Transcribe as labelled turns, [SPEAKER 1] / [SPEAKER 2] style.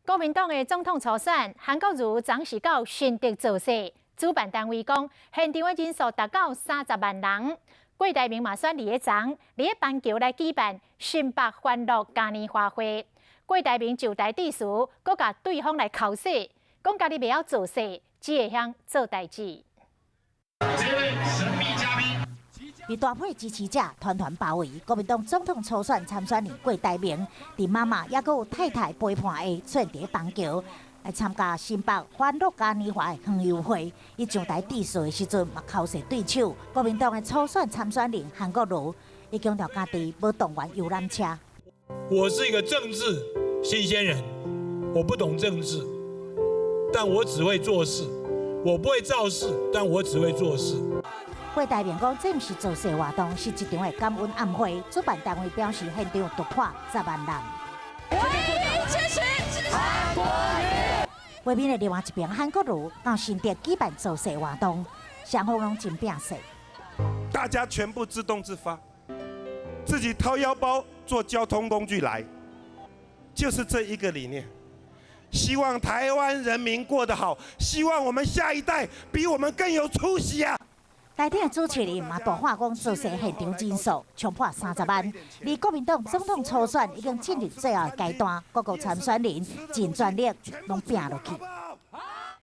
[SPEAKER 1] 国民党的总统初选，韩国瑜昨是到新竹造势，主办单位讲，现场的人数达到30万人。郭台铭嘛选伫个昨，伫个板桥来举办新北欢乐嘉年华会。郭台铭就台致辞，搁甲对方来口试，讲家己袂晓做事，只会晓做代志。
[SPEAKER 2] 这位神秘嘉宾。
[SPEAKER 3] 被大批支持者团团包围，国民党总统初选参选人郭台铭，伫妈妈也有太太陪伴下，出现伫板桥来参加新北欢乐嘉年华的园游会。伊上台致辞的时阵，嘛口舌对手。国民党的初选参选人韩国瑜，伊强调家己无动员游览车。
[SPEAKER 4] 我是一个政治新鲜人，我不懂政治，但我只会做事。我不会造势，但我只会做事。
[SPEAKER 3] 郭台铭讲，这毋是造势活动，是一场的感恩暗会。主办单位表示，现场突破10万人。
[SPEAKER 5] 支持韩国瑜。
[SPEAKER 3] 画面的另外一边，韩国瑜到新竹举办造势活动，双方拢真拼势。
[SPEAKER 6] 大家全部自动自发，自己掏腰包做交通工具来，就是这一个理念。 希望台湾人民过得好，希望我们下一代比我们更有出息啊！
[SPEAKER 3] 内底的主持人嘛大话讲，造势现场人数冲破30万，而国民党总统初选已经进入最后的阶段，各个参选人尽全力拢拼落去。